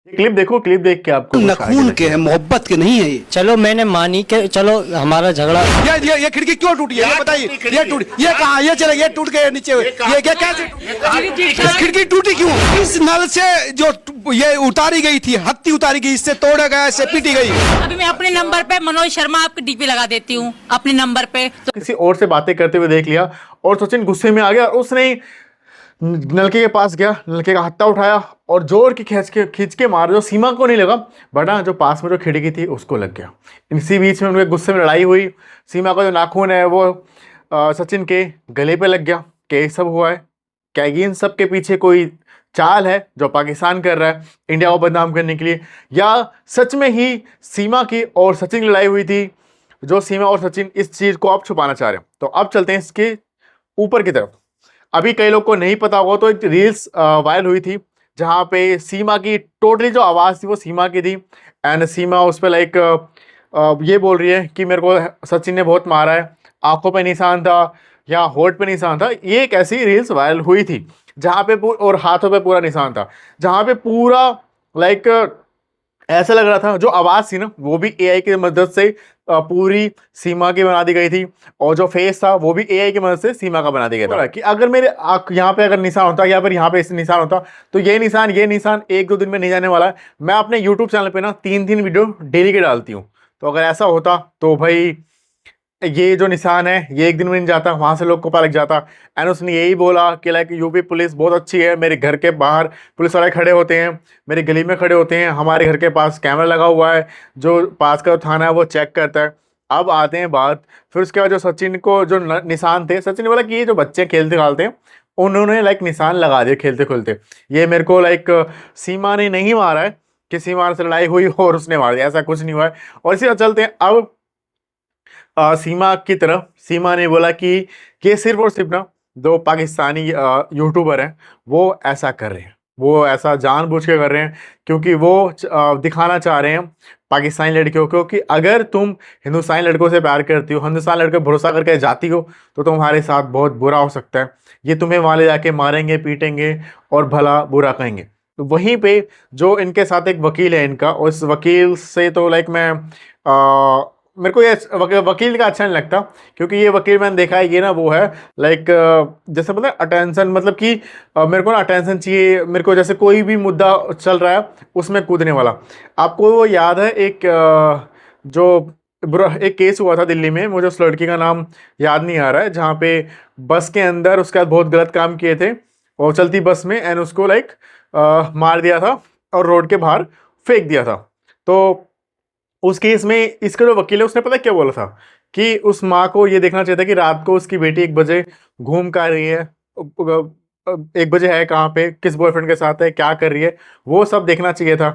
ये क्लिप देखो, क्लिप देख के आपको नखून के है, मोहब्बत के नहीं है ये। चलो मैंने मानी कि चलो हमारा झगड़ा। ये खिड़की क्यों टूटी है, ये बताइए। ये टूटी, ये कहाँ, ये चले, ये टूट गए नीचे, ये क्या कैसे खिड़की टूटी क्यों? इस नल से जो ये उतारी गई थी, हत्ती उतारी गई, इससे तोड़ा गया, इससे पीटी गई। अभी मैं अपने नंबर पे मनोज शर्मा आपकी डीपी लगा देती हूँ अपने नंबर पे। तो किसी और से बातें करते हुए देख लिया और सचिन गुस्से में आ गया। उसने नलके के पास गया, नलके का हत्था उठाया और जोर की खींच के मारा। जो सीमा को नहीं लगा, बट हाँ जो पास में जो खिड़की थी उसको लग गया। इसी बीच में उनके गुस्से में लड़ाई हुई। सीमा का जो नाखून है वो सचिन के गले पे लग गया। क्या सब हुआ है? क्या इन सब के पीछे कोई चाल है जो पाकिस्तान कर रहा है इंडिया को बदनाम करने के लिए, या सच में ही सीमा की और सचिन की लड़ाई हुई थी जो सीमा और सचिन इस चीज़ को आप छुपाना चाह रहे हैं? तो अब चलते हैं इसके ऊपर की तरफ। अभी कई लोग को नहीं पता होगा तो एक रील्स वायरल हुई थी जहाँ पे सीमा की टोटली जो आवाज़ थी वो सीमा की थी। एंड सीमा उस पर लाइक ये बोल रही है कि मेरे को सचिन ने बहुत मारा है, आंखों पे निशान था या होठ पे निशान था। ये एक ऐसी रील्स वायरल हुई थी जहाँ पे और हाथों पे पूरा निशान था, जहाँ पे पूरा लाइक ऐसा लग रहा था जो आवाज़ थी ना वो भी एआई की मदद से पूरी सीमा की बना दी गई थी, और जो फेस था वो भी एआई की मदद से सीमा का बना दिया गया था। कि अगर मेरे यहाँ पे अगर निशान होता या फिर यहाँ पे इस निशान होता तो ये निशान एक दो दिन में नहीं जाने वाला है। मैं अपने यूट्यूब चैनल पे ना 3 वीडियो डेली के डालती हूँ, तो अगर ऐसा होता तो भाई ये जो निशान है ये एक दिन में नहीं जाता, वहाँ से लोग को पता लग जाता। एंड उसने यही बोला कि लाइक यूपी पुलिस बहुत अच्छी है, मेरे घर के बाहर पुलिस वाले खड़े होते हैं, मेरी गली में खड़े होते हैं, हमारे घर के पास कैमरा लगा हुआ है, जो पास का थाना है वो चेक करता है। अब आते हैं बात फिर उसके बाद जो सचिन को जो निशान थे, सचिन ने बोला कि ये जो बच्चे खेलते खालते हैं उन्होंने लाइक निशान लगा दिए खेलते खेलते, ये मेरे को लाइक सीमा ने नहीं मारा है कि सीमा से लड़ाई हुई और उसने मार दिया, ऐसा कुछ नहीं हुआ है। और इसी तरह चलते हैं अब सीमा की तरफ। सीमा ने बोला कि ये सिर्फ और सिर्फ ना दो पाकिस्तानी यूट्यूबर हैं वो ऐसा कर रहे हैं, वो ऐसा जानबूझ के कर रहे हैं क्योंकि वो दिखाना चाह रहे हैं पाकिस्तानी लड़कियों को कि अगर तुम हिंदुस्तानी लड़कों से प्यार करती हो, हिंदुस्तानी लड़के भरोसा करके जाती हो तो तुम्हारे साथ बहुत बुरा हो सकता है। ये तुम्हें वहाँ ले जाके मारेंगे, पीटेंगे और भला बुरा कहेंगे। तो वहीं पे जो इनके साथ एक वकील है इनका, और इस वकील से तो लाइक मैं मेरे को ये वकील का अच्छा नहीं लगता क्योंकि ये वकील मैंने देखा है ये ना वो है लाइक जैसे मतलब अटेंशन, मतलब कि मेरे को ना अटेंशन चाहिए, मेरे को जैसे कोई भी मुद्दा चल रहा है उसमें कूदने वाला। आपको वो याद है एक एक केस हुआ था दिल्ली में, मुझे उस लड़की का नाम याद नहीं आ रहा है, जहाँ पे बस के अंदर उसके बाद बहुत गलत काम किए थे और चलती बस में, एंड उसको लाइक मार दिया था और रोड के बाहर फेंक दिया था। तो उस केस में इसका जो वकील है उसने पता क्या बोला था कि उस माँ को ये देखना चाहिए था कि रात को उसकी बेटी 1 बजे घूम कर रही है, 1 बजे है कहाँ पे, किस बॉयफ्रेंड के साथ है, क्या कर रही है, वो सब देखना चाहिए था।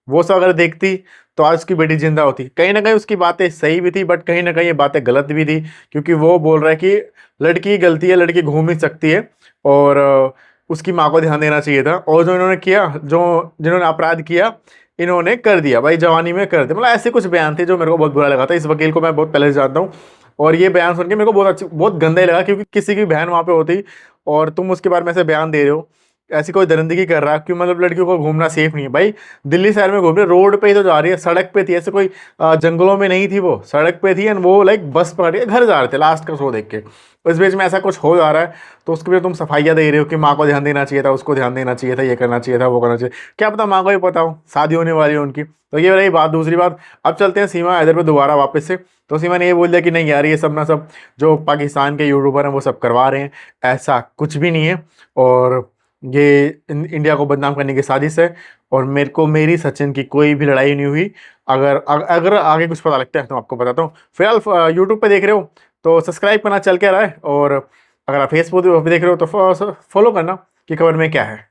वो सब अगर देखती तो आज उसकी बेटी जिंदा होती। कहीं ना कहीं उसकी बातें सही भी थी बट कहीं ना कहीं ये बातें गलत भी थी, क्योंकि वो बोल रहा है कि लड़की की गलती है, लड़की घूम ही सकती है और उसकी माँ को ध्यान देना चाहिए था। और जो इन्होंने किया, जिन्होंने अपराध किया इन्होंने कर दिया भाई, जवानी में कर दिया। मतलब ऐसे कुछ बयान थे जो मेरे को बहुत बुरा लगा था। इस वकील को मैं बहुत पहले से जानता हूँ और ये बयान सुन के मेरे को बहुत गंदा ही लगा, क्योंकि किसी की बहन वहाँ पे होती और तुम उसके बारे में ऐसे बयान दे रहे हो, ऐसी कोई दरिंदगी कर रहा है। क्यों? मतलब लड़कियों को घूमना सेफ नहीं है भाई। दिल्ली शहर में घूम रही, रोड पे ही तो जा रही है, सड़क पे थी, ऐसे कोई जंगलों में नहीं थी, वो सड़क पे थी एंड वो लाइक बस पकड़ के घर जा रहे थे लास्ट का शो देख के। इस बीच में ऐसा कुछ हो जा रहा है तो उसके लिए तुम सफाइयाँ दे रहे हो कि माँ को ध्यान देना चाहिए था, उसको ध्यान देना चाहिए था, ये करना चाहिए था, वो करना चाहिए। क्या पता माँ को ही पता हो, शादी होने वाली है उनकी। तो ये रही बात। दूसरी बात, अब चलते हैं सीमा इधर पे दोबारा वापस से। तो सीमा ने ये बोल दिया कि नहीं यार, ये सब ना सब जो पाकिस्तान के यूट्यूबर हैं वो सब करवा रहे हैं, ऐसा कुछ भी नहीं है और ये इंडिया को बदनाम करने की साजिश है और मेरी सचिन की कोई भी लड़ाई नहीं हुई। अगर आगे कुछ पता लगता है तो आपको बताता हूँ। फिलहाल यूट्यूब पे देख रहे हो तो सब्सक्राइब करना चल के रहा है, और अगर आप फेसबुक पे देख रहे हो तो फॉलो करना कि खबर में क्या है।